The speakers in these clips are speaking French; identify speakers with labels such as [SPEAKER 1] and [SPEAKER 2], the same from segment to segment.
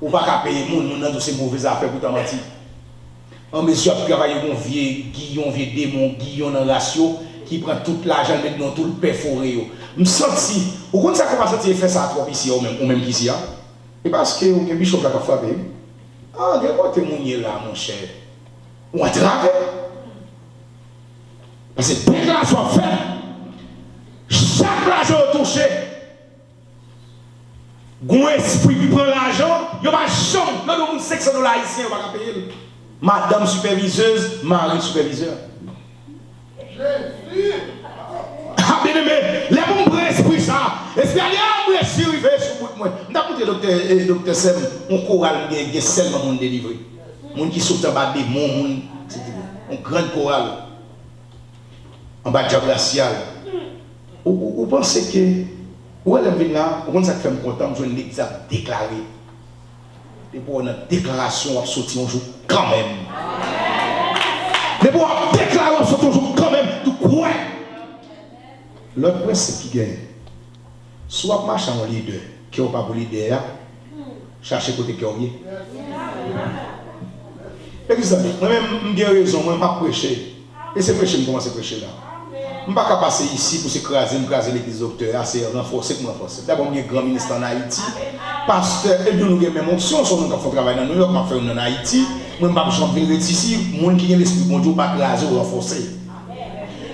[SPEAKER 1] Ou pas qu'à payer moun dans ces mauvaises affaires pour t'en mentir. En monsieur a travaillé un vieux guillon, vieux démon, guillon dans ratio qui prend tout l'argent maintenant tout le perforé. Me senti, ou quand ça commence à faire ça trop ici ou même ici et parce que ou que bichon la frappé. Ah, regarde mon là mon cher. Ou à travers parce que déclaration faite. Chaque argent touché. Gon esprit qui prend l'argent, il va chambre, dans le monde $600 haïtien, on va payer. Madame superviseuse, mari superviseur. Ah bien aimé, les bons prendre esprit ça. Esprit aller à si arrivé sur bout de moi. M'ta écouté docteur Sem, on chorale qui est seulement monde délivré. Monde qui saute en bas des monde, un grand chorale. En bas de racial. Vous pensez que où elle vient là, on ça fait me content, je l'ai déclaré. Et pour une déclaration, on sorti un jour quand même. Mais pour une déclaration, on sorti un jour quand même. Tout quoi? L'autre point, c'est qui gagne. Soit marche en leader, qui n'est pas pour leader, chercher côté qui est. Exemple, moi-même, j'ai raison, moi, je ne vais pas prêcher. Et c'est prêcher, je commence à prêcher là. Je ne vais pas passer ici pour s'écraser l'église docteur, c'est renforcer pour renforcer. D'abord, il y a un grand ministre en Haïti, pasteur, et nous avons même option, si nous avons travaillé dans New York, nous avons fait en Haïti, nous ne pouvons pas venir ici, les gens qui ont l'esprit bon Dieu, pas écraser ou renforcer.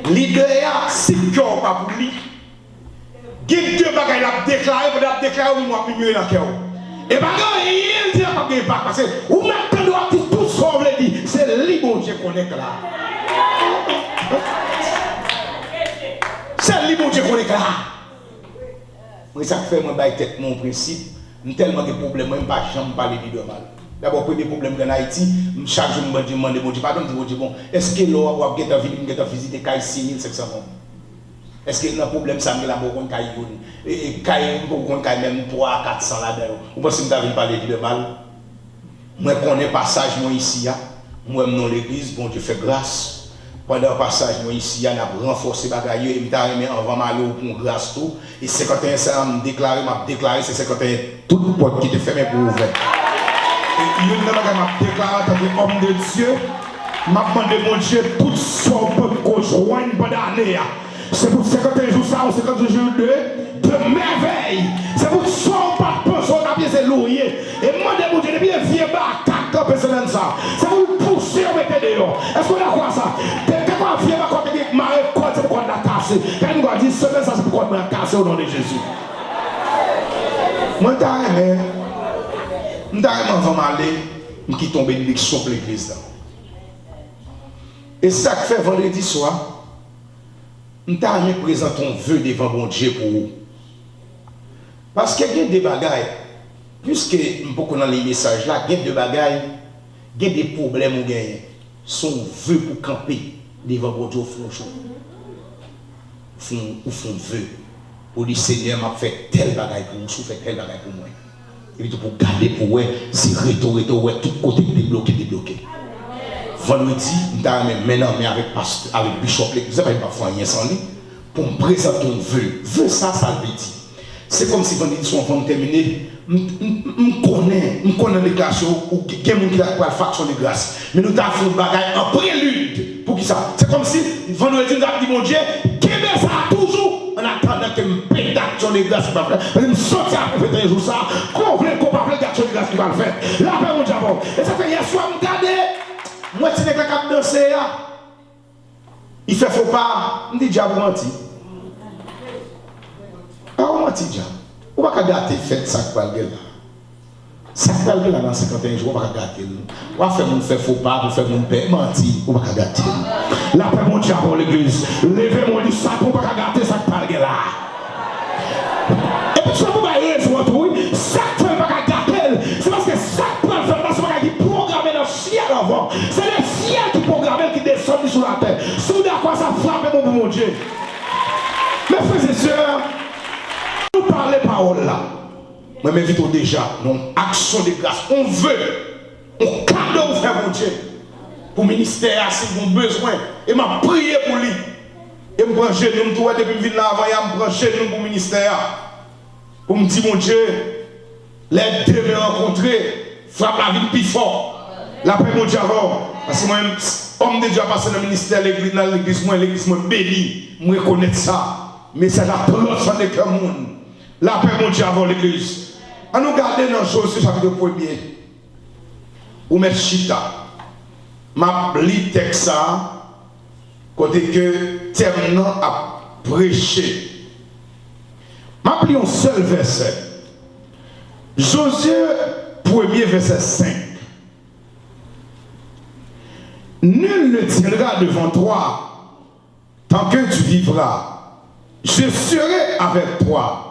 [SPEAKER 1] L'idée, si le cœur pas pour lui, il y a deux bagages à déclarer, pour déclarer ou moi, mieux dans le cœur. Et pas il dit pas de parce que, ou même quand nous avons tout ce qu'on veut dire, c'est lui bon Dieu qu'on est là. C'est lui bon Dieu qu'on est là. Moi, ça fait moi tête mon principe. Tellement de problèmes, je ne peux pas jamais parler de mal. D'abord, pour des problèmes en Haïti, chaque jour, je me demande, bon Dieu, pardon, bon, est-ce que l'on va visiter Kaï 6500 ans? Est-ce que le problème, ça me l'a beaucoup de Kaï, même 300 400 là-dedans? Vous pensez que je parler de mal? Moi, je connais passage moi ici, moi, dans l'église, bon Dieu fait grâce. Pendant le passage, moi ici, on a renforcé bagaille et je suis avant d'aller pour grâce tout. Et 51 ça m'a déclaré, c'est 51 toute porte qui te fermée pour ouvrir. Et il y a m'a déclaré en tant qu'homme de Dieu, m'a demandé mon Dieu tout son peuple qu'on joigne pendant l'année. C'est pour 51 jours ça, ou 51 jours de merveille. C'est pour son pas de pension, on a bien c'est loyer. Et moi, mon Dieu, bien vieux bas, caca, personne ça. C'est pour pousser au mettre dehors. Est-ce qu'on a quoi ça? Quand on vient, on dit, marée, c'est pour qu'on la casse. Quand on dit, semaine, ça, c'est pour qu'on la casse au nom de Jésus. Moi, je suis tombé une bénédiction pour l'église. Et ça que fait vendredi soir, je suis présenter un vœu devant mon Dieu pour vous. Parce qu'il y a des bagailles, puisque nous avons dans les messages là, il y a des bagailles, il y a des problèmes où gagner. Son vœu pour camper devant mon Dieu, ou font vœu. Pour dire Seigneur m'a fait tel bagaille pour vous, fait tel bagaille pour moi. Et puis pour garder pour vous, c'est retour, tout côté débloqué. Vendredi, je suis maintenant avec Bishop, vous n'avez pas fait sans lui, pour me présenter un vœu. Vœu ça veut dire. C'est comme si vendredi soir, on terminer, je connais les grâces, ou quelqu'un qui a la faction de grâce. Mais nous avons fait un bagaille en prélude. Pour qui ça? C'est comme si vendredi, nous avons dit, mon Dieu, qu'est-ce que ça toujours en attendant que je paye d'action de grâce qui va faire. Je me sens à faire un jour ça, qu'on veut qu'on parle d'action de grâce qui va le faire. Là, après, mon Dieu, et ça fait hier soir, je me garde. Moi, si je suis capable de danser, il fait faux pas, je dis diable menti. Pas menti, diable. On va pas gâter fête ça qui va le là. Ça qui va le là dans 51 jours, on va pas gâter. On va faire mon fait faux pas, pour faire mon père menti, on va pas gâter. Là, après, mon diable l'église, levez-moi du sac, on va pas gâter ça qui va le là. Et puis, ça vous va raison, oui, ça qui va pas gâter, c'est parce que ça qui va le faire, c'est pas qu'il programme dans le ciel avant. C'est le ciel qui programme, qui descend sur la terre. Soudain, quoi ça frappe mon Dieu. Mes frères et sœurs, nous parlons parole là. Moi, m'invite déjà, non, action de grâce. On veut, on cadeau faire mon Dieu. Pour le ministère, si vous avez besoin. Et m'a prié pour lui. Et me prendre chez nous, depuis que je viens là avant, je me prends chez nous pour le ministère. Pour me dire, mon Dieu, Les deux me rencontrer, frappe la vie plus fort. La paix mon Dieu avant. Parce que moi, homme de Dieu a passé dans le ministère de l'église, moi béni, moi reconnaître ça. Mais c'est la plante sur le cœur monde. La paix mon Dieu avant l'église. À nous garder dans Josué chapitre 1er. Ou mettre chita. Ma lis texte ça. Côté que terminant à prêcher. Ma lis un seul verset. Josué 1er verset 5. Nul ne tiendra devant toi tant que tu vivras. Je serai avec toi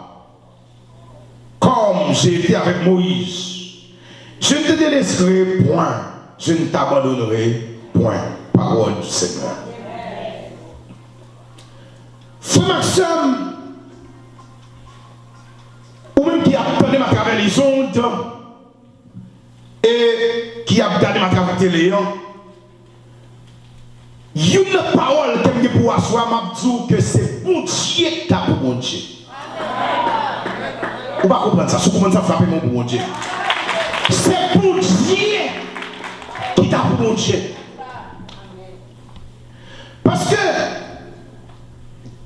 [SPEAKER 1] comme j'ai été avec Moïse. Je ne te délaisserai point, je ne t'abandonnerai point. Parole du Seigneur. Frère Maxime, ou même qui a entendu ma travers les ondes et qui a regardé ma travers la télé, une parole que je pour asseoir, m'a dit que c'est bon Dieu qui t'a pour bon Dieu. Vous ne pouvez pas comprendre ça, si vous comprenez ça, frappez mon bon Dieu. C'est bon Dieu qui t'a pour bon Dieu. Parce que,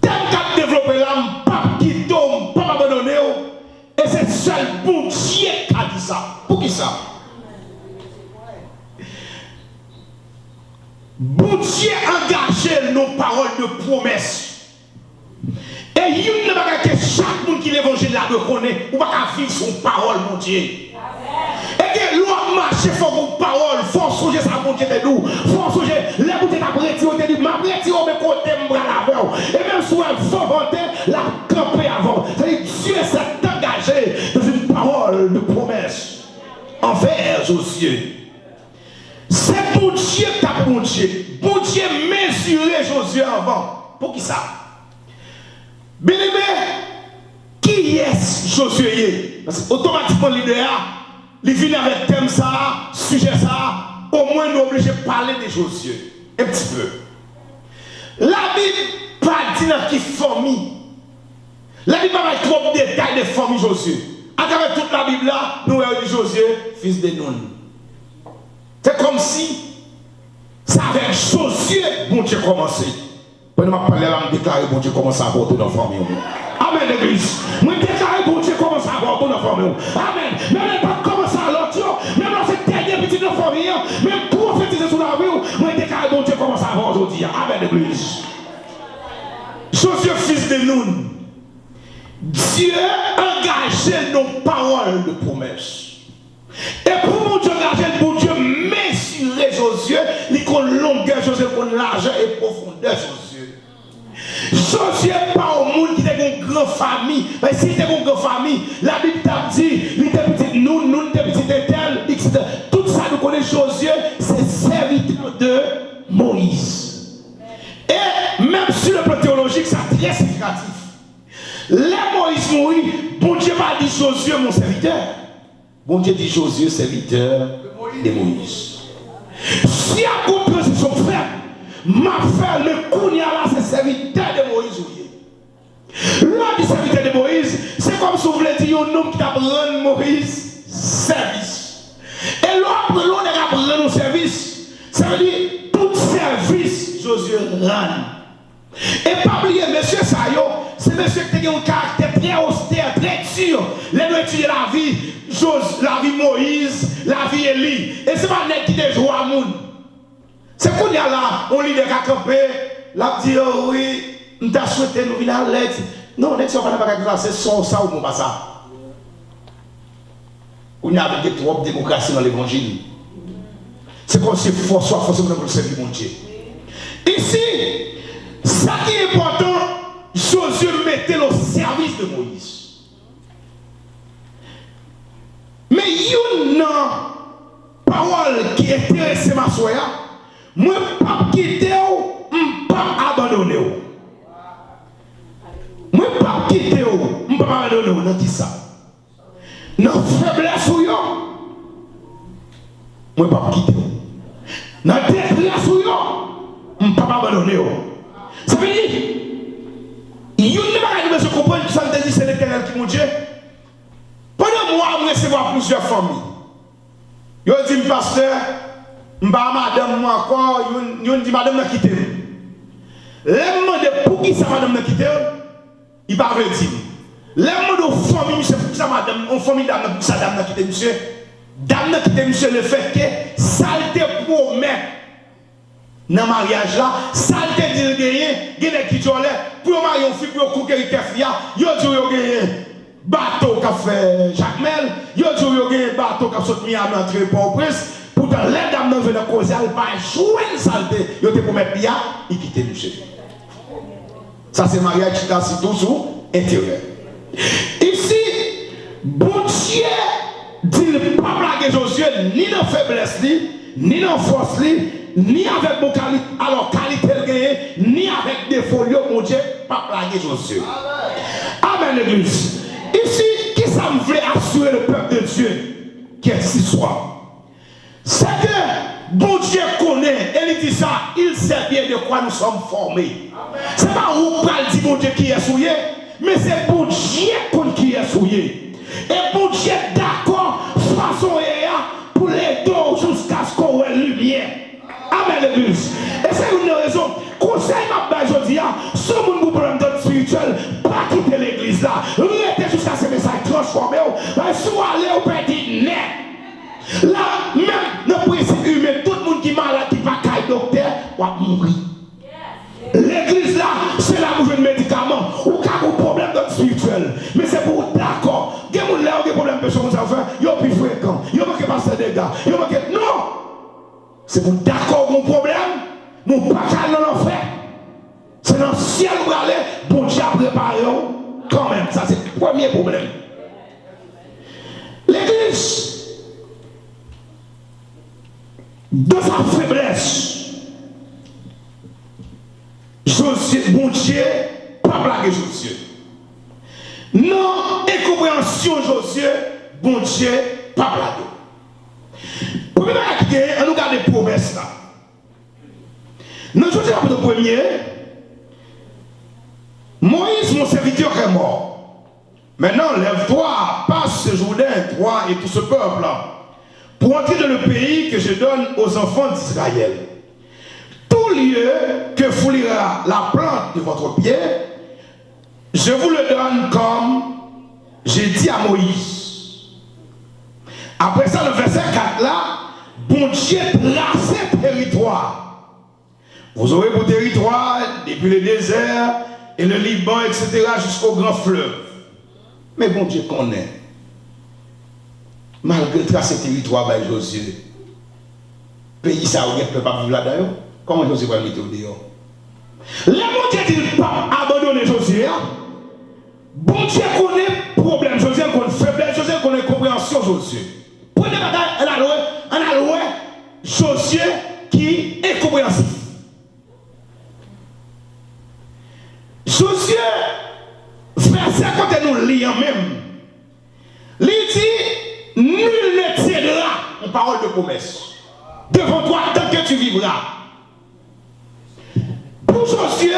[SPEAKER 1] tel qu'a développé l'âme, pas qui tombe, pas abandonné, et c'est seul bon Dieu qui a dit ça. Pour qui ça? Bon Dieu engagé nos paroles de promesse. Et il n'y a pas que chaque monde qui l'évangile là reconnaît, ou pas qu'à vivre son parole, mon Dieu. Et que l'on marche, il faut une parole, il faut songer sa mon Dieu de nous. Il faut songer, les bouteilles d'après-ti, on te dit, ma prêti, on me côté, me bras l'avant. Et même si elle faut vanter, la camper avant. C'est-à-dire, Dieu s'est engagé dans une parole de promesse envers Josué. C'est bon Dieu qui t'a bon Dieu. Bon Dieu mesuré Josué avant. Pour qui ça? Bien aimé, qui est Josué? Parce qu'automatiquement, l'idée, il vient avec thème ça, sujet ça, au moins nous obligés de parler de Josué. Un petit peu. La Bible pas dit dans qui famille. La Bible pas trop de détails de famille Josué. À travers toute la Bible là, nous avons dit Josué, fils de Nun. C'est comme si, ça avec Josué, bon Dieu commencé. Quand je parle là, je déclare bon Dieu commence à avoir tout dans la famille. Amen, l'église. Je déclare bon Dieu commence à avoir tout dans la famille. Amen. Même pas commencer à l'autre, même dans cette dernière petite dans la famille, même prophétiser sur la vie, je déclare bon Dieu commence à avoir aujourd'hui. Amen, l'église. Josué, fils de Nun. Dieu engagé nos paroles de promesse. Et pour mon Dieu engagé, pour Dieu mesurer Josué, il connaît longueur Josué, il connaît largeur et profondeur Josué. Josué pas au monde qui était une grande famille. Mais si c'était une grande famille, la Bible t'a dit, il était petit nous était petit tel, etc. Tout ça nous connaît Josué, c'est serviteur de Moïse. Et même sur le plan théologique, c'est très significatif. Là, Moïse mourit, bon Dieu m'a dit Josué, mon serviteur. Bon Dieu dit Josué, serviteur de Moïse. Si à coup de son frère, ma frère, le Kounia là, c'est serviteur de Moïse. L'homme du serviteur de Moïse, c'est comme si vous voulez dire un homme qui a rendu Moïse service. Et l'homme qui a rendu service, ça veut dire tout service Josué rend. Et pas oublier, monsieur Sayo, c'est monsieur qui a un caractère très austère, très dur. Les deux étudier la vie Moïse, la vie Élie. Et c'est pas net qui est joué à moun. C'est qu'on y a là, on lit des cas campés, la dit oh oui, nous t'a souhaité nous venir à l'aide. Non, n'est-ce pas c'est son ça ou pas ça. On y a avec des trop de démocratie dans l'évangile. C'est comme si force soit forcément pour le servir mon Dieu. Ici, ça qui est important, Josué mettait au service de Moïse. Mais il y a une parole qui intéresse ma soya, moi pas quitter ou pas abandonner. Moi pas quitter ou pas abandonner. Dans qui ça? Dans faiblesse ou yo, moi pas quitter ou. Dans détresse ou yo, pas abandonner. Ça veut dire, il y a une chose que je comprends, ça me dit c'est l'Éternel qui mon Dieu. Pendant moi, je recevoir plusieurs familles. Yo dit pasteur, m'pa madame moi encore, yo dit madame n'a quitté. L'aime de pour qui ça madame n'a quitté, il pas veut dire. L'aime de famille monsieur pour ça madame, on famille dame pour ça dame n'a quitté monsieur. Dame n'a quitté monsieur le fait que ça te promet dans le mariage là, ça te dit gagner, gagner qui j'en pour marier une fille pour couper qui fia, yo dit yo gagner bateau qu'a fait Jacques Mel, yo dit yo gagner bateau qu'a sorti Miami entrer Port-au-Prince. Pourtant, les dames ne veulent pas causer, elles pas jouer une saleté. Ils te promettent bien, ils quittent le chef. Ça, c'est mariage qui est tout sous intérieur. Ici, bon Dieu dit pas blaguer Josué, ni dans faiblesse, ni dans force, ni avec mon qualité, alors qualité gagné, ni avec des folios, mon Dieu, pas blaguer Josué. Amen, l'église. Ici, qui ça me veut assurer le peuple de Dieu qui est ici ce soir? C'est que bon Dieu connaît, et il dit ça, il sait bien de quoi nous sommes formés. Ce n'est pas où parle dit bon Dieu qui est souillé, mais c'est bon Dieu qui est souillé. Et bon Dieu d'accord, façon pour les deux jusqu'à ce qu'on ait lumière. Amen, l'église. Et c'est une raison. Conseil m'a dit aujourd'hui, ce monde vous problème de spirituel, pas quitter l'église là. Restez jusqu'à ce message transformé. Si vous allez au petit net. Là, même le principe humain, tout le monde qui est malade, qui va à docteur, va mourir. L'église là, c'est là où je veux médicaments, ou qu'il y a un problème spirituel. Mais c'est pour d'accord. Il y a un problème de personnes, il y a plus fréquent, il y a pas passer des gars, il y a pas. Non! C'est pour d'accord mon problème, mon pas dans l'enfer. C'est dans le ciel où aller, bon Dieu a préparé quand même. Ça, c'est le premier problème. L'église. De sa faiblesse, Josué, bon Dieu, pas blaguer Josué. Non, incompréhension Josué, bon Dieu, pas blaguer. Premier chose, on nous garde les promesses là. Nous Josué pour le premier, Moïse, mon serviteur, est mort. Maintenant, lève-toi, passe ce Jourdain, toi et tout ce peuple là, pour entrer dans le pays que je donne aux enfants d'Israël. Tout lieu que foulera la plante de votre pied, je vous le donne comme j'ai dit à Moïse. Après ça, le verset 4 là, bon Dieu tracé territoire. Vous aurez vos territoires depuis le désert et le Liban, etc., jusqu'au grand fleuve. Mais bon Dieu connaît. Malgré tracer territoire par Josué, pays ça ne peut pas vivre là-dedans. Comment Josué va le mettre au dehors? Le bon Dieu dit pas abandonner Josué. Bon Dieu connaît le problème Josué, connaît faiblesse Josué, connaît compréhension Josué. Prenez bagaille, on a loué Josué qui est compréhensif. Josué, verset quand nous lisons même, il dit nul ne tiendra une parole de promesse devant toi tant que tu vivras. Pour Josué,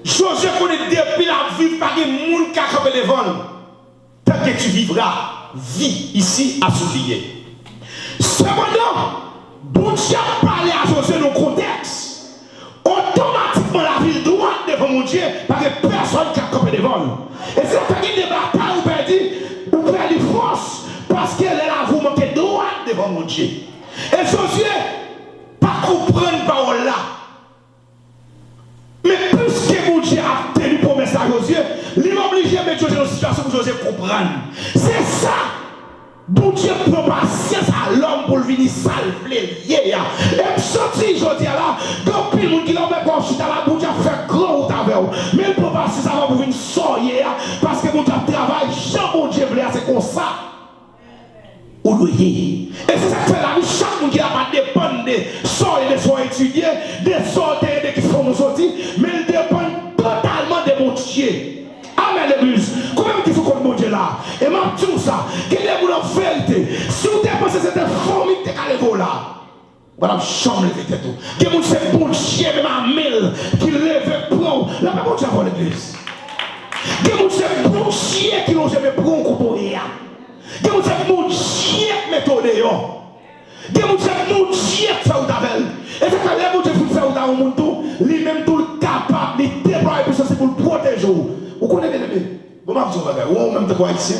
[SPEAKER 1] Josué connaît depuis la vie par des gens qui ont les vents. Tant que tu vivras, vis ici à souligner. Cependant, bon Dieu a parlé à Josué dans le contexte. Automatiquement, la ville droite devant mon Dieu par des personnes qui ont les vents. Et c'est quand il débat, ou perdit force parce qu'elle est là, vous manquez droite devant mon Dieu. Et Josué, pas comprendre parole là. Mais plus que mon Dieu a tenu promesse à Josué, il m'a obligé à mettre Josué dans une situation pour Josué comprendre. C'est ça. Bon Dieu prend patience à l'homme pour venir salver. Et sorti aujourd'hui là, quand il y a des gens qui l'ont mis pour chuter là, bon Dieu fait grand route avec vous. Mais il prend patience à l'homme pour venir sortir parce que bon Dieu travaille, Jean bon Dieu voulait, c'est comme ça. Ou loyer. Et c'est ça que fait la vie, chaque monde qui n'a pas dépend de sortir de son étudié, de sortir de qui font nous sortir, mais il dépend totalement de mon Dieu. Amen, l'église. Combien il faut qu'on mon Dieu là? Et m'a dit ça. Quelle est mon vérité? Si vous avez pensé que c'était formé de calego là, voilà, chambre le tête tout. Que mon c'est bon Dieu, même à mille, qui lève prend. Là, pas bon Dieu avant l'église. Que mon c'est bon Dieu qui n'ont jamais pris un coup pour rien. Que mon c'est bon Dieu dehors. Des gens qui fait ou d'avec. Et c'est quand les gens qui fait ou d'avec mon tout, lui-même tout capable de déployer pour ça, c'est pour le protéger. Vous connaissez bien, bon, je vais vous dire, ou même de quoi ici.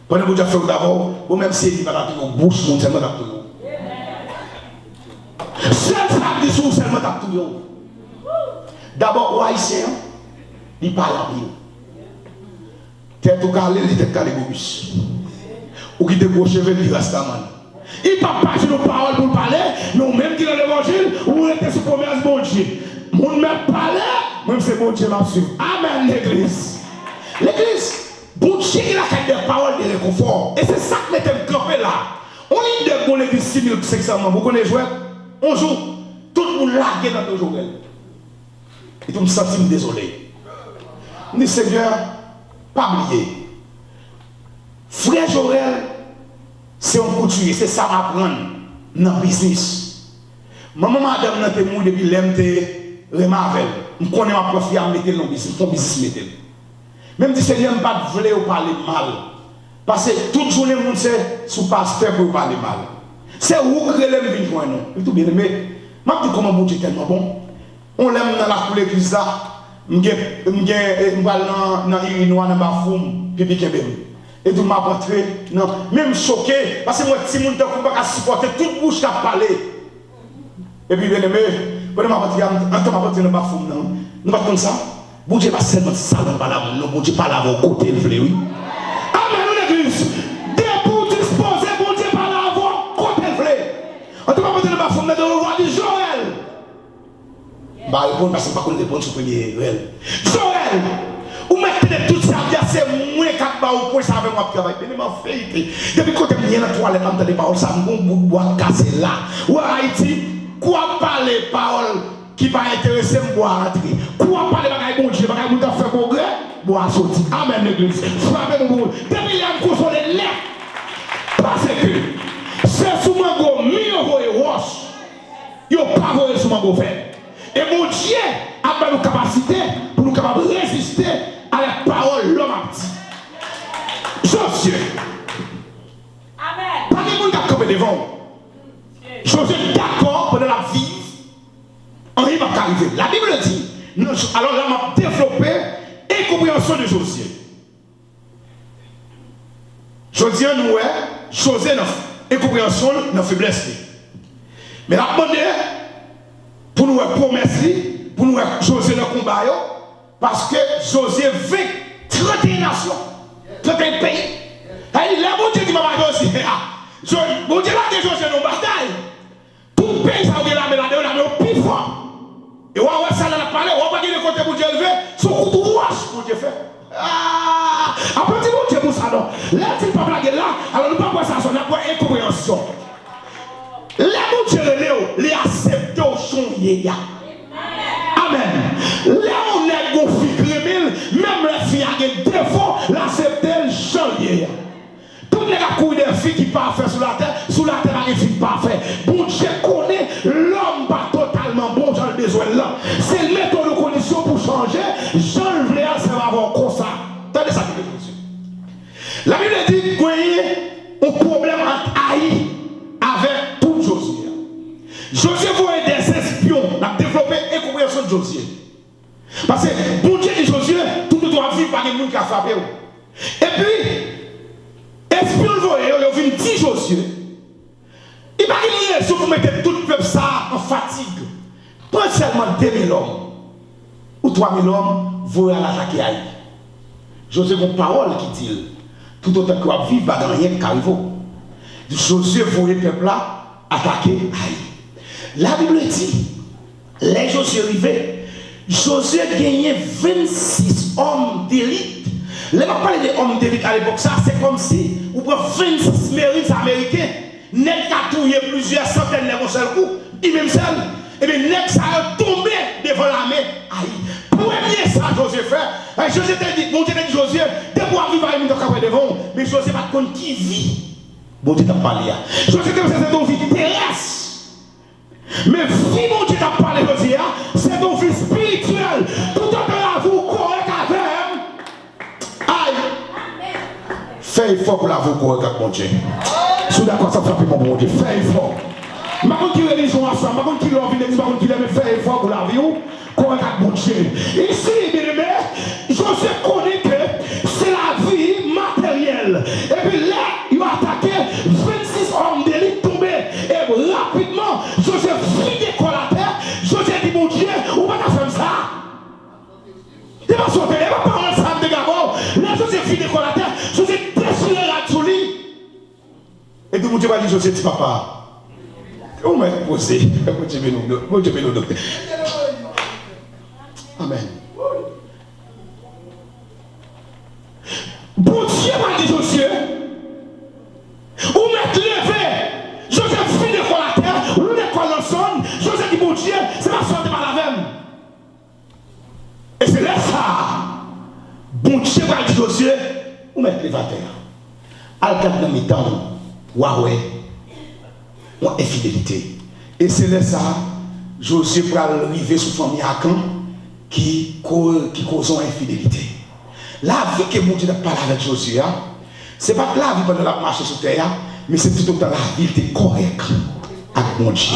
[SPEAKER 1] Pendant que vous avez fait ou d'avant, ou même si il va dans votre bouche, vous seulement dans tout. Seul ça dit sous seulement dans tout. D'abord, ou haïtien, il parle à lui. Tête au calé, il tête calé bobus. Ou qui te gros cheveux, il reste à man. Il ne parle pas sur nos paroles pour parler, mais même qui dans l'évangile, ou était sous promesse bon Dieu. Mon même parler, même c'est bon Dieu m'a suivi. Amen, l'église. L'église, bon Dieu, il a des paroles de réconfort. Et c'est ça que nous sommes campés là. On est de bon l'église 6500 membres. Vous connaissez jouer? On joue. Tout le monde largué dans nos jours. Et tout le monde se sent désolé. Je dis, Seigneur, pas oublier. Frère Joël, c'est un couturier, c'est ça m'apprendre dans le business. Maman, madame, n'a pas mou depuis l'MT Remavel. Je connais ma prof, à mettre dans le business, ton business mettre. Même si Seigneur ne pas voulu parler mal. Parce que toute journée, on sait sous pasteur pour parler mal. C'est où que l'aime vient joindre nous. Tout bien aimé. Je dis comment mon Dieu est tellement bon. On l'aime dans la cour de l'église là. Je vais dans l'Illinois, dans ma foum, pipi kebem. Et tout m'a rentré, non, même choqué, parce que moi, si mon temps ne peut pas supporter toute bouche qui a parlé. Et puis, bien aimé, quand je m'a rentré dans ma foum, non, nous pas comme ça. Bon Dieu, pas seulement ça, non, pas là, non, bon Dieu, pas là, à vos côtés, le oui. Amen, l'église. Debout, disposé, bon Dieu, pas là, à vos côtés, le en tout cas, quand je m'a foum, de revoir du Joël. Bah, répondre parce que pas qu'on répond sur le premier réel. Joël! Ou mettez tout ça, c'est moins qu'à bas au point, ça avec moi travail. Mais ma vérité, depuis que je suis dans la toilette, je des paroles, ça me bout de bois cassé là. Ou Haïti, quoi parler paroles qui va intéresser me boire rentrer. Quoi parler bagaille bon Dieu, bagaille mon faire progrès, boire sortir. Amen l'église. Frappez mon bout. Depuis il y a un coup sur les lèvres. Parce que c'est sous mon go, mieux et roche. Il n'y a pas voulu sous mon go faire. Et mon Dieu a nos capacités pour nous capables de résister à la parole de l'homme a dit. Josué. Amen. Pas de monde qui a campé devant. Josué d'accord pour la vie. Henri va arriver. La Bible dit. Alors là, on a développé et compréhension de Josué. Josué nous est, Josué et compréhension de la faiblesse. Mais la demande pour nous promesse, pour nous Josué dans le combat, parce que Josué veut 31 nations, 31 pays. Et là, mon Dieu dit, maman aussi, mon Dieu là, Josué dans la bataille. Tout pays, ça va là, mais là, au plus fort. Et on va ça, on a parlé, on va dire le côté pour Dieu élevé, son coup de rouage, mon Dieu fait. Après, mon Dieu pour ça, non. Là, tu ne peux pas blaguer là, alors nous ne pouvons pas ça, on a pas incompréhension. Là, mon Dieu, les accepte au son yéya. Amen. Là, on est gonflé, même les filles qui ont des défauts, l'accepter le son yéya. Toutes les couilles des filles qui parfait sur la terre, il y a des filles parfaites. Bon Dieu connaît l'homme pas totalement bon, j'en ai besoin là. C'est le méthode de condition pour changer. Jean le voulais, ça va avoir comme ça. Attendez ça, Jésus. La Bible dit qu'il y a un problème entre Haï avec tout Josué. Josué voyait des espions, on a développé une compréhension de Josué. Parce que bon Dieu et Josué, tout le doit vivre par des gens qui ont frappé. Et puis, espion le voyait, il a vu 10 Josué. Il va y avoir pour mettre tout le peuple ça en fatigue. Pas seulement 2000 hommes ou 3000 hommes vont l'attaquer Haï. Josué a une parole qui dit tout autant que va vivre, il n'y a rien qui arrive. Josué voyait le peuple là attaquer Haï. La Bible dit, les Josué arrivaient, Josué gagnait 26 hommes d'élite. Les gens parlent d'hommes d'élite à l'époque, ça c'est comme si vous prenez 26 marines américains, net qui a plusieurs centaines de seul coup, il même seul, et bien net ça a tombé devant l'armée. Aïe. Premier ça Josué fait, Josué t'a dit, bon Dieu t'a dit Josué, de pouvoir vivre avec nous devant, mais Josué pas contre qui vit. Bon Dieu t'a parlé. Josué t'a dit c'est ton vie terrestre. Mais si mon Dieu t'a parlé Josué, c'est ton vie spirituel. Tout en temps vous correct avec. Aïe. Fais effort pour la vous correct avec mon Dieu. Sous d'accord, ça frappe mon bon Dieu. Fais effort. Je ne sais pas qui religion à ça, je ne sais pas qui l'envie, je ne sais pas qui l'aime faire effort pour la vie. Qu'on a mon Dieu. Ici, bien aimé, je connais que c'est la vie matérielle. Et puis là, il a attaqué 26 hommes d'élite tombés. Et rapidement, Joseph fit des collatéraires. Joseph dit, mon Dieu, où va ta faire ça? Il va sauter, il va pas ça de Gabon. Là, Joseph fit des collatéraires. Joseph déchiré la souris. Et puis, mon Dieu va dire, Joseph dit, papa. On m'a posé. Mon Dieu, nous docteur. Amen. Bon Dieu m'a dit Josué, ou m'être levé, Joseph fit de quoi la terre, ou de quoi l'ensemble, Joseph dit bon Dieu, c'est ma sorte par la même. Et c'est là ça. Bon Dieu m'a dit Josué, ou m'être levé à terre. Al-Qad dans mes temps, Huawei, ou infidélité. Et c'est là ça, Josué pour arriver sous famille à Caen, qui cause infidélité. La vie que mon Dieu n'a pas avec Josué, ce n'est pas la vie pendant la marche sur terre, mais c'est tout autant la vie qui est correcte avec mon Dieu.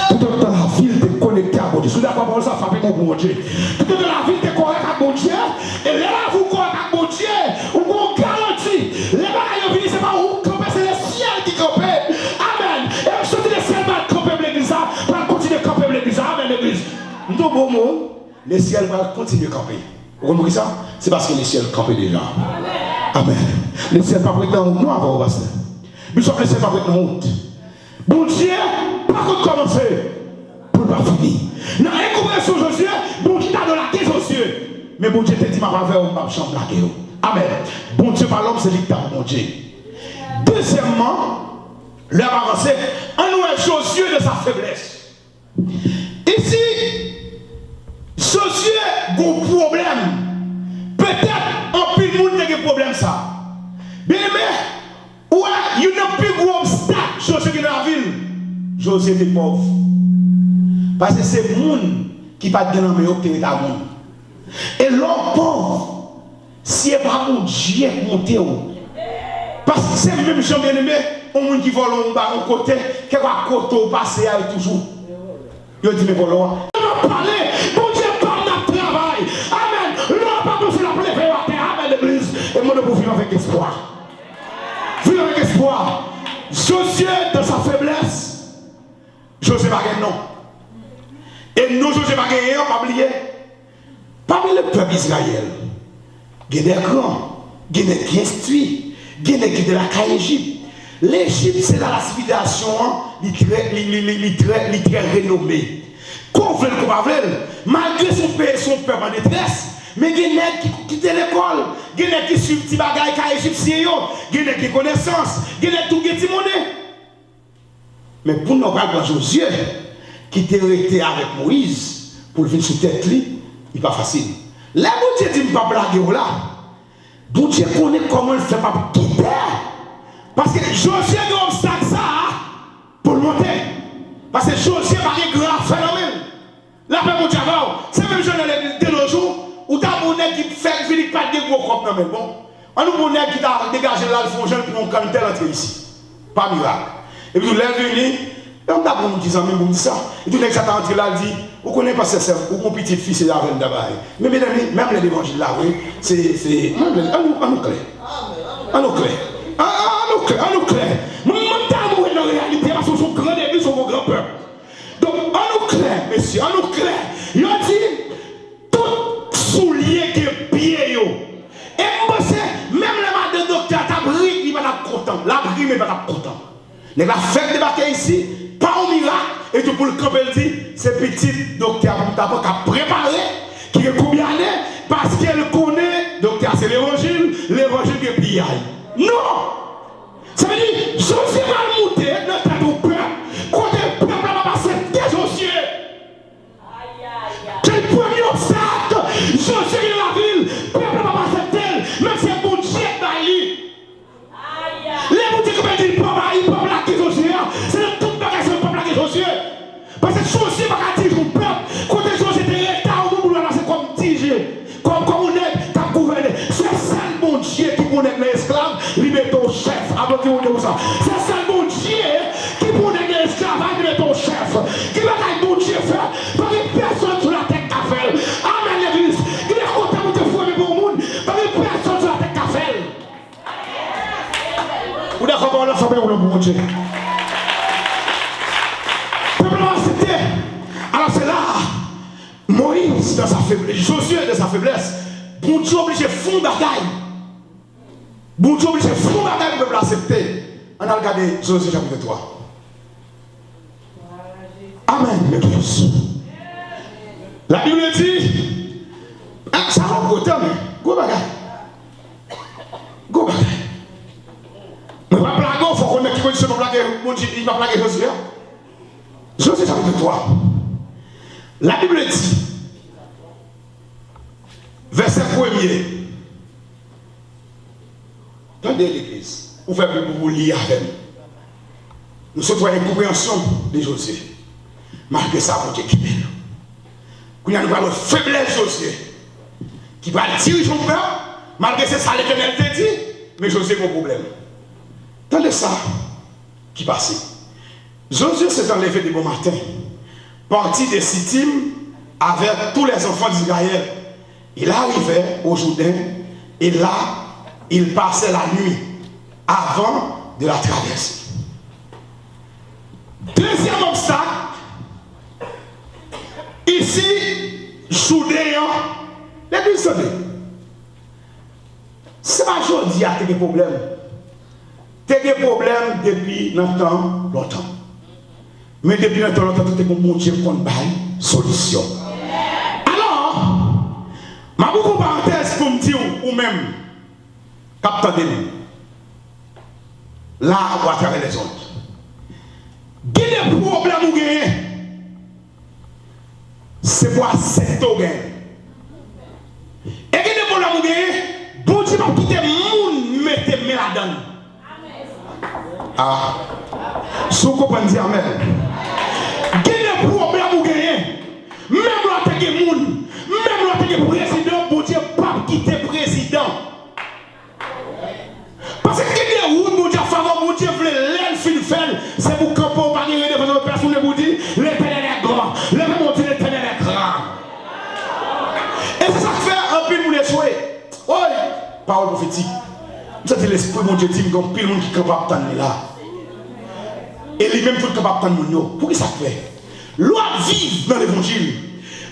[SPEAKER 1] Tout autant la vie qui est connectée à mon Dieu. Si vous avez pas ça, frappez mon Dieu. Tout autant la vie qui est correcte avec mon Dieu, et là, vous correcte avec mon Dieu, vous garantit. Les bagailles venus, ce n'est pas vous camper, c'est le ciel qui campe. Amen. Et je dis le ciel va camper l'église, va continuer à camper l'église. Amen, l'église. Nous avons beau mot. Le ciel va continuer à camper. Vous comprenez ça? C'est parce que le ciel campe déjà. Amen. Le ciel va prêter en nous avant, pasteur. Bishop, le ciel va prêter en honte. Bon Dieu, pas qu'on commence pour ne pas finir. Dans l'incompréhension de Josué, bon Dieu t'a donné la question Josué. Mais bon Dieu t'a dit, ma parole, on va chambre la guerre. Amen. Bon Dieu, par l'homme, c'est lui qui t'a bon Dieu. Deuxièmement, l'heure avancée, on nous est Josué de sa faiblesse. Ici, Josué a un problème. Peut-être un peu de monde a un problème ça. Bien aimé, ouais, il y a un plus gros obstacle Josué qui est dans la ville. Josué est pauvre. Parce que c'est le monde qui pas de dans le pays. Et l'homme pauvre, si il n'est pas mon Dieu monté. Parce que c'est le même gens bien aimé, un monde qui vole en côté, qui va côté passer avec toujours. Il dit mais voilà. On va parler. Et moi, je peux vivre avec espoir. Vivre avec espoir. Josué, dans sa faiblesse, Josué va gagner non. Et nous, Josué va gagner, on va oublier. Parmi le peuple d'Israël, il y a des grands, il y a des instruits, il y a des de la caille Égypte. L'Égypte, c'est dans la civilisation, il est très renommé. Qu'on veut qu'on va malgré son peuple en détresse. Mais il y a des qui quittent l'école, il y a des qui suivent des bagages égyptiens, il y a des qui connaissances, il y a des tout qui monnaie. Mais pour nous parler de Josué, qui était arrêté avec Moïse pour venir sur tête, il n'est pas facile. Là, bon Dieu dit, je ne vais pas blaguer là. Bon Dieu connaît comment il ne fait pas quitter. Parce que Josué a un obstacle ça pour le monter. Parce que Josué n'a pas de grand phénomène. Là, mon Dieu, c'est même jeune de nos jours. Ou t'as mon nez qui fait venir pas de gros copes, mais bon. On nous mon nez qui t'a dégagé là, le fond jeune pour mon cantel entrer ici. Pas miracle. Et puis, l'un venu, et on t'a pour nous dire, même ça. Et tout le monde qui entré là, dit, vous connaissez pas ces sœurs, ou mon petit fils est là, d'abord. Mais mes amis, même les évangiles là, oui, c'est. En nous clair. En nous clair. En nous clair. Moi, je suis dans la réalité, parce que son grand église, son grand peuple. Donc, en nous clair, messieurs, en nous clair. Il a dit, soulier que pied yo. Et moi c'est même le matin docteur t'a pris, il va être content. La pris mais va être content. Mais la fête de bataille ici, pas au miracle et tout pour le camp elle dit, c'est petit docteur d'abord qui a préparé qui est combien d'années parce qu'elle connaît docteur c'est l'évangile de pied. Non. Ça veut dire Josué va monter dans ta peuple. Côté peuple va passer des Josué. Quel premier obstacle, Josué de la ville, peuple va passer tel, même si c'est bon Dieu d'ailleurs. Les boutiques comme dit, peuple là qui Josué, c'est le tout bagage, c'est le peuple là qui Josué. Parce que Josué va dire au peuple, côté Josué de l'État, on va c'est comme tigé, comme on est, comme gouverné. C'est ça le bon Dieu qui connaît les esclaves, liberté au chef, avant qu'on dise ça. C'est ça mon Dieu qui pour des esclavages de ton chef. Qui va être mon Dieu faire. Pas une personne sur la tête qu'a fait. Amen l'église. Qui est content de te faire pour le monde. Pas une personne sur la tête qu'a fait. Vous d'accord pour l'ensemble ou le bon Dieu. Alors c'est là, Moïse dans sa faiblesse, Josué dans sa faiblesse, bon Dieu obligé de fond bagaille. Bon Dieu obligé de fond bagaille pour l'accepter. On a regardé Josué chapitre 3. Amen, l'église. La Bible dit, ça va pour autant, mais go bagaille. Go bagaille. Mais pas blaguer, il faut qu'on ait qui condition pour blaguer, bon Dieu, il va blaguer Josué. Josué chapitre 3. La Bible dit, verset 1er, attendez l'église, vous faites pour vous lire avec nous. Nous sommes une compréhension de Josué. Malgré ça, vous êtes qui nous avons une faiblesse Josué, qui va diriger son peuple, malgré ça, l'Éternel te dit, mais Josué a un problème. Attendez ça, qui passe. Josué s'est enlevé de bon matin. Parti de Sittim avec tous les enfants d'Israël. Il arrivait au Jourdain et là, il passait la nuit avant de la traverser. Deuxième obstacle, ici, Jourdain, l'église sonne. C'est pas aujourd'hui qu'il y a des problèmes. Il y a des problèmes depuis longtemps. Mais depuis longtemps, tout est pour mon Dieu qu'on baille solution. Alors, ma beaucoup de parenthèses pour me dire, ou même, capteur de nous, là, ou à travers les autres. Il y a des problèmes ou gagnent, c'est pour accepter ou gagner. Et il y a des problèmes ou gagnent, bon Dieu va quitter le monde, mettez là-dedans. Ah, si vous comprenez, amen. Il y a des problèmes ou gagner. Même là, il y a des gens, même là, il y a des présidents, bon Dieu, pas quitter le président. Parce que il y a des gens qui ont faveur, bon Dieu, veut faire, c'est pour camper au panier de personne ne vous dit, l'Éternel est grand. Mon Dieu, l'Éternel est grand. Et c'est ça qui fait un peu de monde échouer. Oui, parole prophétique. Vous savez, l'esprit, mon Dieu, dit qu'il y a un peu de monde qui est capable de là. Et lui-même, tout capable de nous. Pour qui ça fait? L'on vivre dans l'évangile.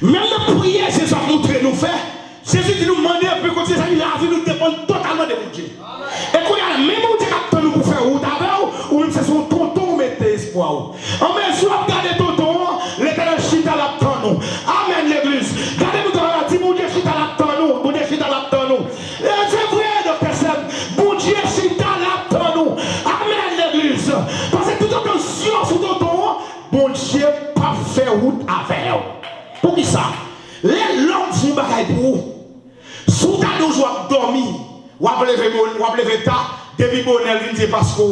[SPEAKER 1] Même la prière, Jésus a montré nous faire. Jésus dit nous demander un peu comme ça, la vie nous dépend totalement de mon Dieu. Et quand il y a même mon Dieu qui nous pour faire route avec ou même c'est son tonton mettez espoir. En mesure de garder tonton, l'Éternel chita l'attend nous. Amen l'église. Gardez-nous dans la dit mon Dieu chita l'attend nous. Mon Dieu chita l'attend nous. Et c'est vrai, docteur Seb. Mon Dieu chita l'attend nous. Amen l'église. Parce que tout attention sur tonton, mon Dieu pas faire route avec. Pour qui ça? Les langues font bagaille pour vous. Sous ta douche, vous dormir, vous avez levé ta, depuis bonheur, vous dites parce que,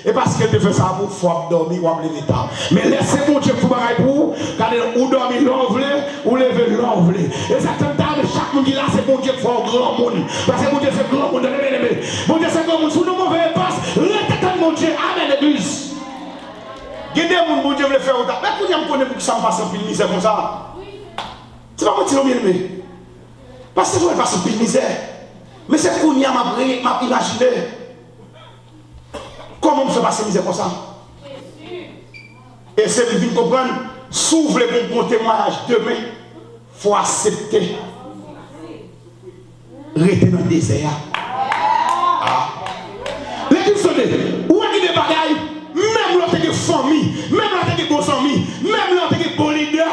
[SPEAKER 1] et parce qu'elle te fait ça pour faut dormir, vous avez levé ta. Mais laissez mon Dieu pour bagaille pour vous, car vous dormez l'envelé, vous levez l'envelé. Et ça tente chaque monde qui là, c'est mon Dieu pour un grand monde. Parce que mon Dieu c'est grand monde, mon Dieu c'est grand monde. Sous nos mauvais passes, le mon Dieu, amen l'église. Il y a des gens mon Dieu veut faire autant. Mais pour vous connaître pour que ça me passe en pile misère comme ça. C'est pas mentir bien aimé. Parce que je ne passe en pile misère. Mais c'est pour m'a imaginé. Comment on fait passer misère comme ça? Et c'est pour vous comprendre. S'ouvre le bon témoignage demain. Il faut accepter. Rester dans le désert. Ah. Les gens où est-ce des bagailles? Même lorsque des familles, même lorsque des bons amis, même lorsque des bons leaders,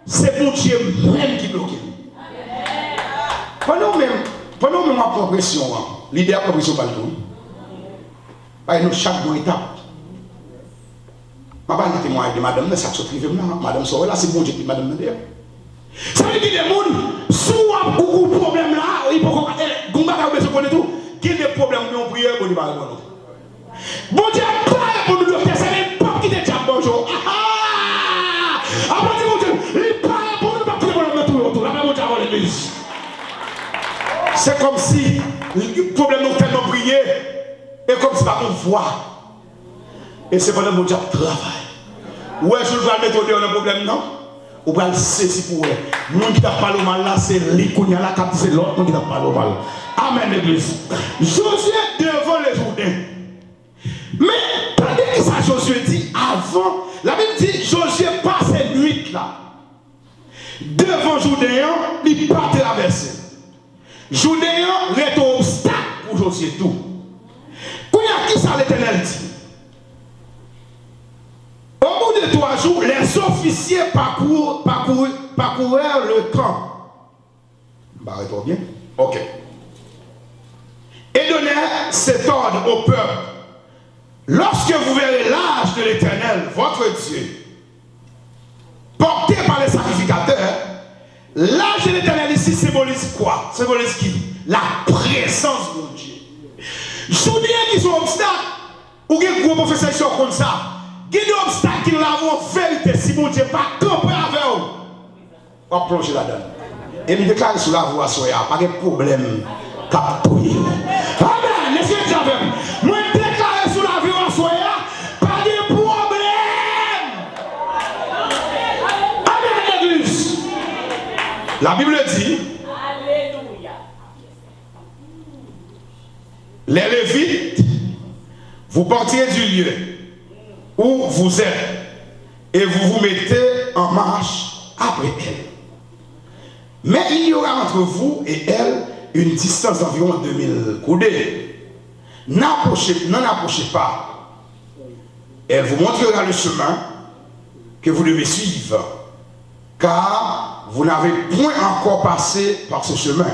[SPEAKER 1] c'est mon Dieu même qui bloque. Pendant même ma progression, l'idée de progression pas le tout. Par nous chaque bonne étape. Je ne vais pas témoigner de madame, ça se trouve là. Madame Sorel, là, c'est bon Dieu qui madame Nadia. Ça veut dire que les gens, si vous avez beaucoup de problèmes là, il faut qu'on ait tout. Il y a des problèmes, nous on prie, on dit pas bon. Bon Dieu, pas pour nous docteur, c'est même pas qui te dit bonjour. Après mon Dieu, il parle pour nous pas prier pour nous autour. Là, mon Dieu, avant l'église. C'est comme si le problème nous tellement prié, et comme si pas on voit. Et c'est pendant que mon Dieu travaille. Ouais, je vais mettre au dehors un problème, non? Ou va le saisir pour eux. Mon qui t'a parlé au mal là, c'est l'Ikounia là, c'est l'autre qui t'a parlé au mal. Amen, l'église. Josué devant les Jourdains. Mais, tandis que ça, Josué dit avant, la Bible dit, Josué passe nuit là. Devant Jourdain, il part traverser. Jourdain est un obstacle pour Josué tout. Quand il y a qui ça l'Éternel dit? Au bout de 3 jours, les officiers parcoururent le camp. Barrez-toi bien. Ok. Et donnèrent cet ordre au peuple. Lorsque vous verrez l'âge de l'Éternel, votre Dieu, porté par les sacrificateurs, l'âge de l'Éternel ici symbolise quoi? Symbolise qui? La présence de Dieu. Je vous dis qu'ils sont obstacles, ou qu'il y a un gros professeur comme ça. Il y a des obstacles qui nous l'avons vérité. Si mon Dieu n'est pas campé avec vous, on va plonger là-dedans. Et nous déclarons sur la voie, pas de problème. Capouille. Amen. Est-ce que tu as moi déclarer sur la voie, pas de problème. Amen, l'église. La Bible dit. Alléluia. Les Lévites, vous partirez du lieu où vous êtes et vous vous mettez en marche après elle. Mais il y aura entre vous et elle une distance d'environ 2000 coudées. N'en approchez pas. Elle vous montrera le chemin que vous devez suivre, car vous n'avez point encore passé par ce chemin.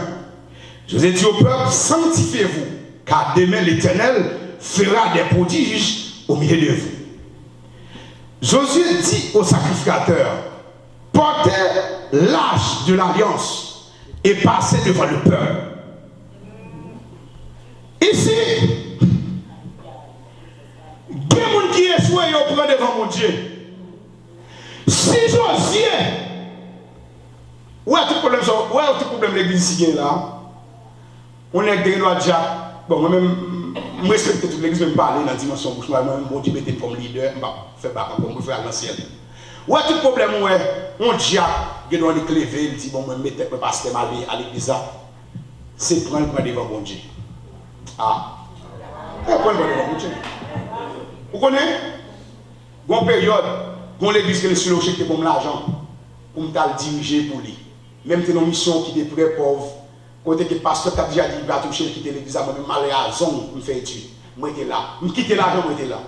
[SPEAKER 1] Je vous ai dit au peuple, sanctifiez-vous, car demain l'Éternel fera des prodiges au milieu de vous. Josué dit aux sacrificateurs, portez l'âge de l'alliance et passez devant le peuple. Ici, il y a des gens qui est souhaité au prendre devant mon Dieu. Si Josué, où est tout problème l'église ici là? On est des lois déjà. Bon, moi-même, je respecte toute l'église, je vais me parler dans la dimension bouche. Moi-même, mon Dieu m'était comme leader, je vais faire bac comme je fais à l'ancienne. Où est tout problème? On dit, il doit les cléver, il dit, bon, je vais mettre pasteur à l'église. C'est prendre devant mon Dieu. Ah, prendre devant mon Dieu. Vous connaissez? Une période, quand l'église qui est sur le chèque pour l'argent, pour me diriger pour lui. Même si une mission qui est très pauvre, quand le pasteur a déjà dit qu'il va toucher, quitter l'église, je vais aller à la zone pour me faire étude. Moi, j'étais là. Je quitte l'argent, moi, j'étais là.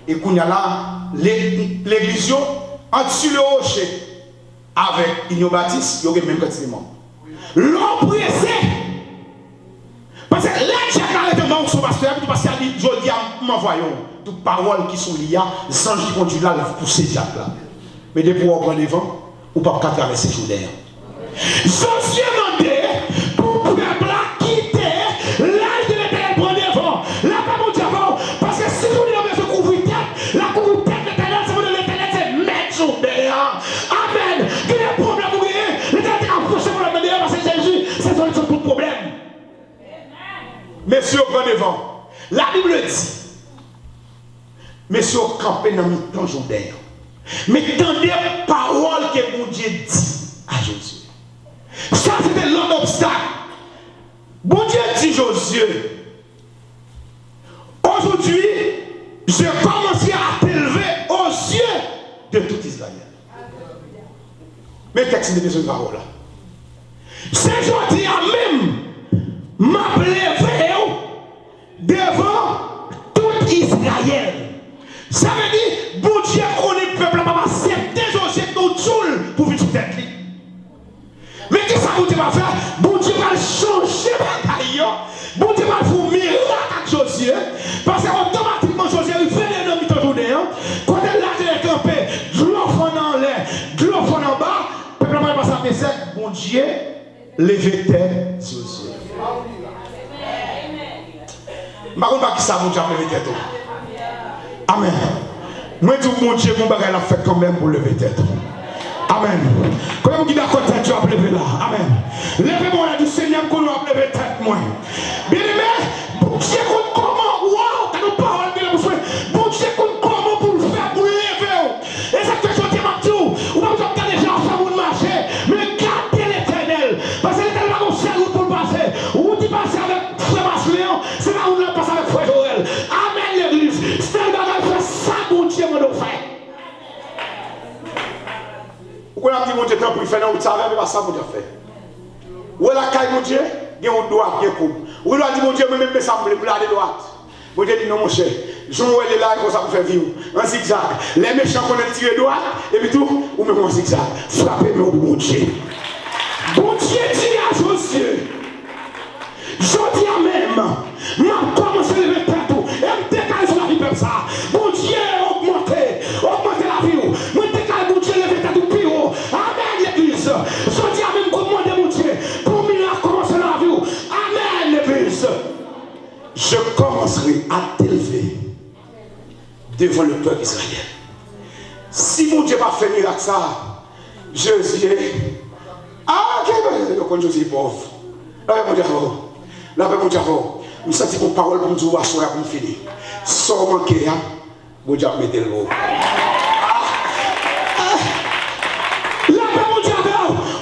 [SPEAKER 1] Et quand il y a là, l'église, en dessous le rocher, avec Igno Baptiste, il y aurait même quantité de membres. L'homme pressé. Parce que là, j'ai arrêté de m'en pasteur, parce qu'il a dit, je dis à m'envoyons, toutes paroles qui sont liées, sans qui conduit là, pour ces diables là. Mais dès pour prendre les vents, ou pas traverser ces jours d'air. Josué demandait pour le peuple quitter l'âge de l'Éternel pour devant. Là, pas mon diable, parce que si vous avez besoin de couvrir tête, la couvrir tête de l'Éternel, c'est de l'Éternel, c'est mettre sur derrière. Amen. Quel est le problème pour rien? L'Éternel approche pour le derrière parce que Jésus, c'est solution pour tout problème. Messieurs, prends devant. La Bible dit, messieurs, campez dans le temps Jourdain. Mais tendez paroles que mon Dieu dit à Josué. Ça, c'était l'autre obstacle. Bon Dieu dit Josué, aujourd'hui, je commencerai à t'élever aux yeux de tout Israël. Mais texte de ce parole là. C'est aujourd'hui à même m'appeler devant tout Israël. Ça veut dire, bon Dieu, on est peuple, on va accepter Josué dans tout pour vivre sur tête. Mais qu'est-ce que bon Dieu va faire? Bon Dieu va changer la bataille. Bon Dieu va vous miracle avec Josué. Parce qu'automatiquement, Josué, il fait les noms de journée. Quand elle a été campée, de l'eau en l'air, de l'eau en bas, le peuple va passer à sec. Bon Dieu, levez tête Josué. Je ne sais pas qui ça, mon Dieu, a levé tête. Amen. Moi, je dis, mon Dieu, mon bagage l'a fait quand même pour lever tête. Amen. Quand vous dites d'accord, tu vas lever là. Amen. Levez-moi du Seigneur, qu'on va lever tête, moi. Bien aimé, bon Dieu, comment, waouh, t'as nos paroles, bien aimé, bon Dieu, comment
[SPEAKER 2] dit mon Dieu, tant pour faire dans ça, mais pas ça mon Dieu fait. Ou la caille mon Dieu, il y a une droite, il y a une coupe. Ou là dit mon Dieu, même ça me plaît, aller droite. Mon Dieu dit non mon cher, je vais là comme ça pour faire vivre. Un zigzag. Les méchants connaissent tirer droite, et puis tout, ou même un zigzag. Frappez-moi mon Dieu. Bon Dieu dit à Josué, je dis à même, m'a commencé à lever tête tout, et me décale sur la vie comme ça. Bon Dieu augmenter la vie. Moi décale bon Dieu lever tête tout plus haut. Amen l'église. Je dis à même commander mon Dieu, pour miracle commencer la vie. Amen l'église. Je commencerai à t'élever devant le peuple israélien. Si mon Dieu va faire miracle ça, Josué. Ah, ok, Josué est pauvre. Là, mon Dieu, là, mon Dieu, je sens que mon parole pour me dire, je vais finir. Sans manquer, mon Dieu, mettez le mot. Là, mon Dieu,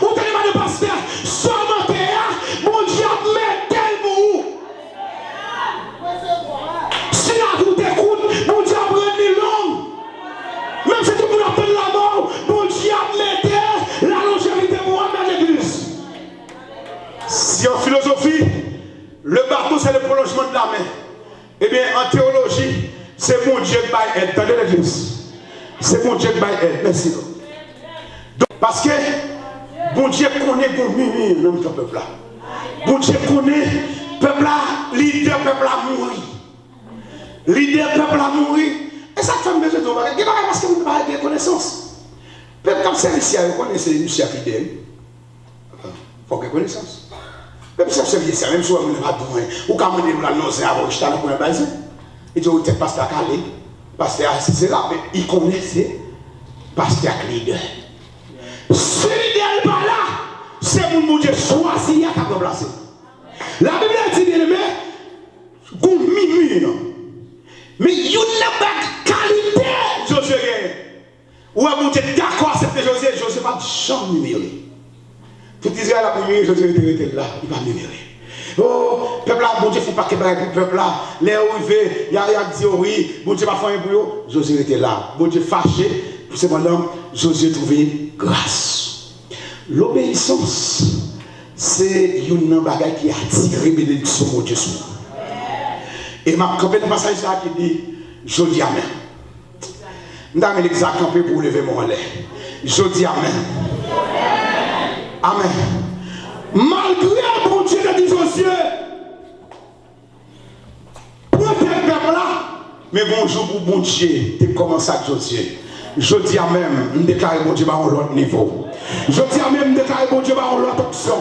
[SPEAKER 2] où t'es le pasteur, sans manquer, mon Dieu, mettez le mot. Si la route écoute, mon Dieu, prend long. Même si tout le monde appelle la mort, mon Dieu, mettez la longévité pour amener l'église. Si en philosophie, le bateau c'est le prolongement de la main, eh bien en théologie, c'est mon Dieu qui va être dans l'église. C'est mon Dieu qui va être. Merci. Donc, parce que bon Dieu connaît bon mimi dans le peuple là. Bon Dieu connaît peuple là, leader peuple là mourir. Leader peuple là mourir. Et ça fait besoin de vous. Il n'y a pas parce que vous n'avez pas de connaissance. Peuple comme c'est ici, vous connaissez les musiciens qui Il faut que connaissance. Même si c'est bien, c'est même si vous n'avez pas besoin. Ou quand vous avez la nausée avant, je t'en ai pour un baiser. Et tu dis, pasteur Calé, pasteur c'est là, mais il connaissait pasteur leader. Ce leader n'est pas là, c'est mon Dieu choisi à remplacer. La Bible dit, bien aimé, vous mimure. Mais il n'y a pas de qualité, Josué. Ou vous êtes d'accord, c'est Josué, Josué pas de champ numéré. Tout Israël a mimé, Josué était là, il va numéré. Oh, peuple là, bon Dieu, il ne faut pas qu'il y ait un peuple là. Les arrivés, il y a dit oui, bon Dieu va faire un bruit. Josué était là. Bon Dieu fâché, pour ce moment, Josué trouvait grâce. L'obéissance, c'est une bagaille qui attire la bénédiction de Dieu. Et ma campagne de passage qui dit, je dis Amen. Je vais l'exact camper pour lever mon lait. Je dis Amen. Amen. Malgré mon Dieu de Josué, pour tel peuple là, mais bonjour pour bon Dieu, tu commences à Josué. Je dis Amen, je déclare mon Dieu à l'autre niveau. Je dis Amen, je déclare mon Dieu à l'autre option.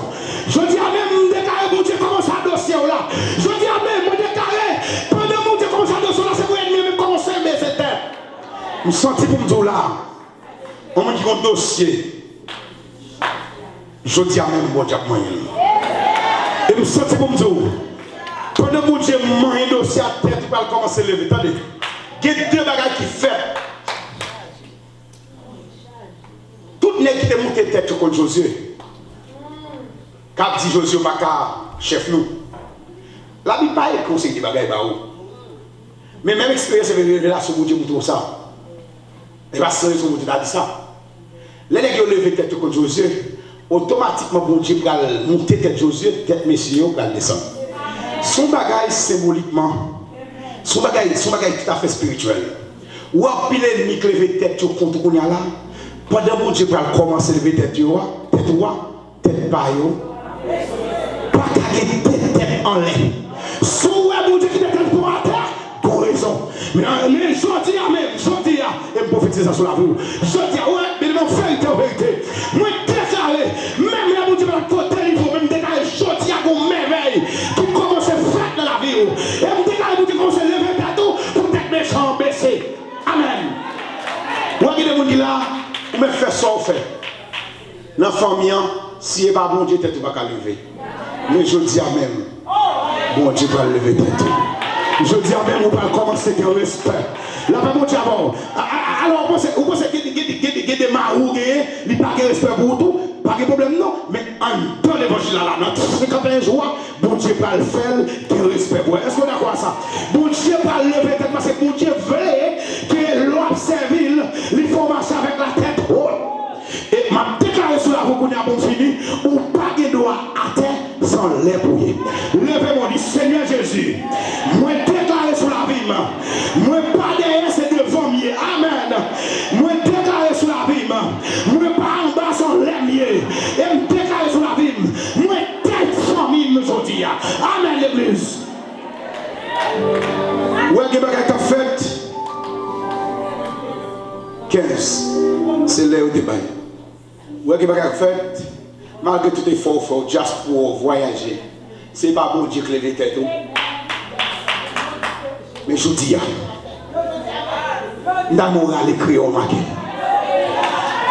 [SPEAKER 2] Je dis Amen, je déclare mon Dieu commence à dossier là. Je dis Amen, je déclare pendant mon Dieu commence à dossier là, c'est pour ennemi même commencer à mettre cette tête. Je me sens pour me dire là, on me dit un dossier. Je dis Amen, mon Dieu, moyen. Et je me sens pour me dire, pendant mon Dieu, moyen dossier à tête, il va commencer à lever. Attendez, il y a deux bagages qui font. Tout le monde qui est monté tête contre Josué. Quand dit Josué, pas chef nous. La Bible pas est conseil des bagages. Mais même expérience avec la relation avec Dieu pour ça. Et pas sans raison, Dieu a dit ça. Les gens qui ont levé tête contre Josué, automatiquement, bon Dieu va monter tête Josué, tête messieurs, va descendre. Son bagage symboliquement, son bagage tout à fait spirituel. Ou à pile l'ennemi qui lève tête contre qu'on là, pendant que bon Dieu va commencer à lever tête, tête paille, pas qu'à tête en l'air. Soit bon Dieu qui est tête pour la terre, pour raison. Mais je dis à même, je dis à, et me prophétiser ça sur la vie. Je dis à, ouais, mais mon frère est en vérité. Moi, déclaré, même la boutique va côté niveau, même déclaré, je dis à mon merveille qui commence à faire dans la vie. Et me déclaré, vous commence à lever partout pour être méchant, baisser. Amen. Vous voyez les gens qui là, vous me faites ça, vous faites. Dans la famille, si n'est pas bon Dieu, tête, tu vas lever. Mais je dis à même, bon Dieu va lever tête. Je dis à même, on va commencer avec respect. Là, bon Dieu, alors, vous pensez qu'il y a des marous, il n'y a pas de respect pour tout, pas de problème, non. Mais en temps l'évangile là, dans 51 jours, bon Dieu va le faire, quel respect pour. Est-ce qu'on a quoi ça? Bon Dieu va lever tête parce que bon Dieu veut que l'on observe, il faut marcher avec la tête haute. Et ma déclaration sans l'air pour lui. Levez-moi, dit Seigneur Jésus, moi déclaré sur la vie, moi pas derrière, c'est devant moi. Amen. Moi déclaré sur la vie, moi pas en bas sans l'air mieux. Et me déclaré sur la vie, moi tête famille aujourd'hui. Amen l'église. Ouais, que bagage fait 15. C'est là au débat. Ouais, que bagage fait malgré tout effort juste pour voyager. C'est pas bon Dieu que les têtes. Mais je dis, dans mon râle écrit au marqué.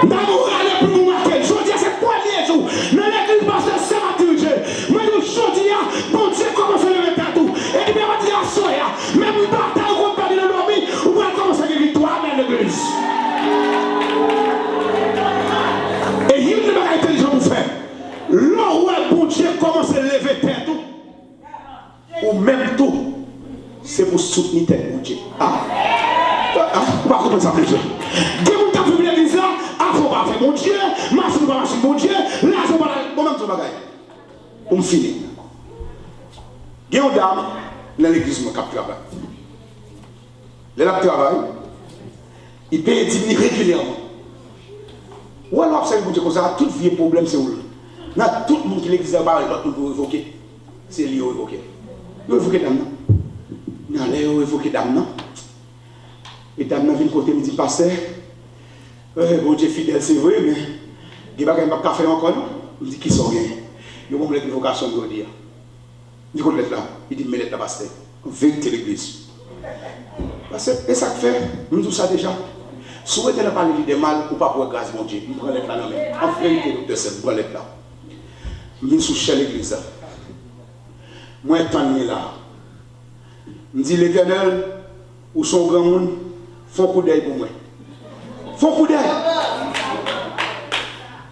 [SPEAKER 2] Dans mon râle pour vous marquer. Je dis, c'est le premier jour. Dans l'église pasteur Saint-Mathieu. Moi, je dis, bon Dieu commence à lever tête. Et bien, on dit à soya. Même bataille contre pas de l'ennemi. On va commencer à victoire dans l'église. Et il ne va pas intelligent pour faire. Là où un bon Dieu commence à lever tête. Ou même tout. C'est pour soutenir tête, mon Dieu. On va comprendre ça, monsieur. Dès que vous avez vu l'église là, il faut pas faire mon Dieu, marcher pas marcher mon Dieu, là, je vais pas moi-même tout bagaille. On me finit. Il y a une dame dans l'église qui travaille. Elle travaille, il paye 10 000 régulièrement. Ou alors, c'est pour dire comme ça, tout vieux problème, c'est où? Tout le monde qui l'église là, il faut évoquer. C'est lui qui évoquer. Il faut évoquer dame. Il faut évoquer dame. Et dame vient côté me dit pasteur, bon Dieu fidèle c'est vrai mais il n'y a pas de café encore non. Il dit qui sont rien. Il y a une lettre de vocation de dire. Il dit qu'on lettre là, il dit mais lettre là pasteur. Vérité l'église. Parce que et ça fait, nous tout ça déjà. Si vous êtes dans parler de mal ou pas pour grâce mon Dieu, vous prenez lettre là non mais en vérité docteur c'est vous prenez lettre là. Je viens sous chez l'église. Moi étant là. Je dis l'Éternel ou son grand monde font coup d'œil pour moi. Font coup d'œil.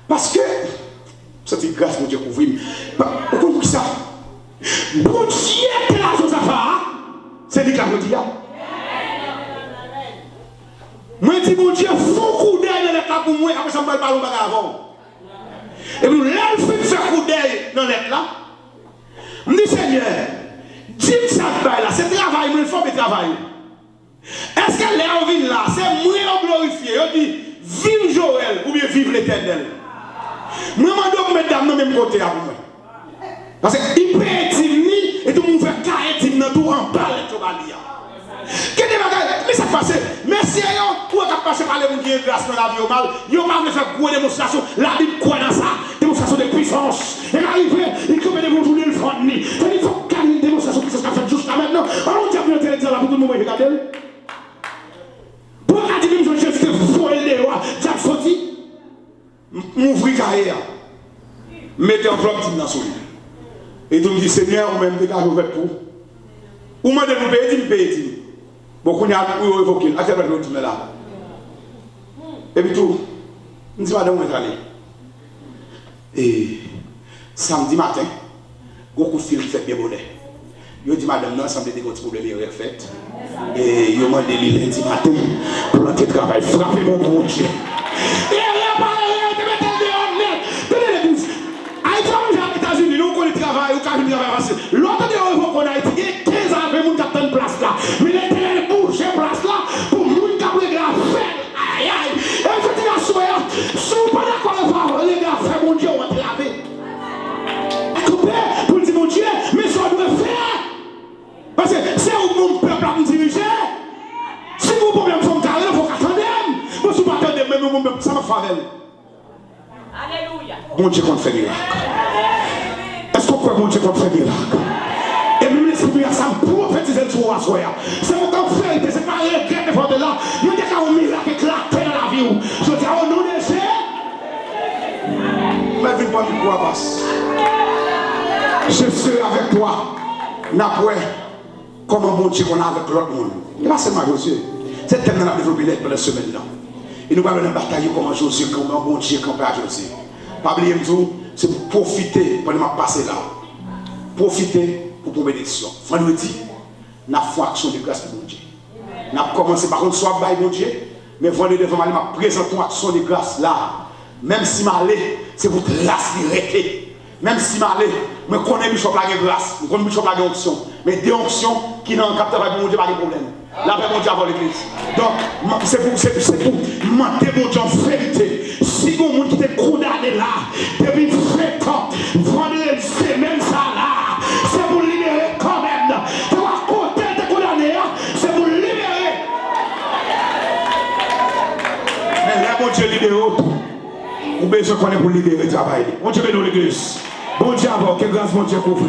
[SPEAKER 2] Parce que, c'est grâce, mon Dieu, pour vous. Pourquoi ça? Bon Dieu, que la chose à faire, c'est dit que la dit. Moi, je dis, mon Dieu, font coup d'œil dans les cas pour moi, après ça, je ne parle pas avant. Et puis, là, je fais faire coup d'œil dans les là. Je dis, Seigneur, dis-moi ça, c'est travail, il faut travail. Est-ce qu'elle est en ville là? C'est moi qui glorifié. Je dis, vive Joël ou bien vive l'Éternel. Moi, je dois mettre dans le même côté à moi. Parce qu'il peut être timide et tout le monde fait carré timide dans tout en bas de tout le mais ça passe. Merci à vous pour passer par les gens qui ont grâce dans la vie au mal. Ils ont pas faire une démonstration. La Bible croit dans ça. Démonstration de puissance. Et arrivé, il faut des bons jours de front. Il faut qu'il y ait une démonstration de puissance qu'a fait jusqu'à maintenant. Alors, on tient bien télévision là pour tout le monde regarder. Pour la division de Jésus, voler les rois, Jacques sorti, m'ouvrir carrière, mettez en bloc dans son lit. Et tout me dit, Seigneur, ou même dégage ouvert pour. Ou moi de nous payer, il me paye. Beaucoup de gens ont évoqué, à quel point nous sommes là. Et puis tout, nous disons, madame, où est allé? Et samedi matin, beaucoup de filles fait bien bonnet. Je dis, madame, non, ça me dit que votre problème est fait. Et je m'en délie lundi matin pour l'entrée de travail. Frappez mon bon Dieu. Et elle pas l'église. Haïti, aux États-Unis, nous connaissons le travail, nous connaissons le travail. L'autre de qu'on a été 15 ans avec nous qui attendent place là. Mais l'Éternel bouge place là pour nous qui avons les gars faire. Aïe aïe. Et je dis à Soya, si vous pas d'accord avec les gars faire, mon Dieu, on va te laver. Pour dire mon Dieu, mais ça doit faire. Parce que c'est où mon peuple a me diriger. Si vos problèmes sont carrés, il faut qu'attendre. Moi, si vous attendez, même mon peuple, ça m'a fait. Alléluia. Mon Dieu, qu'on fait miracle. Est-ce qu'on croit mon Dieu qu'on fait miracle? Et même l'esprit à ça me prophétise sur moi. C'est mon temps fait, c'est pas un regret devant de là. Il y a un miracle éclaté dans la vie. Je dis au nom de Jésus. Mais viens pas me croire, passe. Je serai avec toi. N'après, comment mon Dieu qu'on a avec l'autre monde. Et là, c'est ma Josué. C'est tellement qu'on a développé pendant la semaine là. Et nous allons batailler comment Josué, comment mon Dieu qu'on à Josué. Pas oublier tout, c'est pour profiter pendant ma passé là. Profiter pour prendre des décisions. Vendredi, nous avons fait action de grâce pour mon Dieu. Nous avons commencé par contre, soit by mon Dieu, mais vendredi devant moi, présenter une action de grâce là. Même si je c'est pour grâce l'arrêter. Même si malé, je connais Bishop la grâce, je connais Bishop la onction. Mais des onctions qui n'ont capté pas mon Dieu, pas de problème. La paix mon Dieu avant l'église. Donc, c'est pour mentir mon Dieu en vérité. Si vous monde qui est condamné là, depuis 20 ans, vendredi semaine ça là, c'est pour libérer quand même. Tu vas côté de condamné, c'est pour libérer. Mais là, mon Dieu libère tout. Ou besoin qu'on ait pour libérer le travail. Mon Dieu bénit l'église. Bon Dieu, que grâce mon Dieu couvre.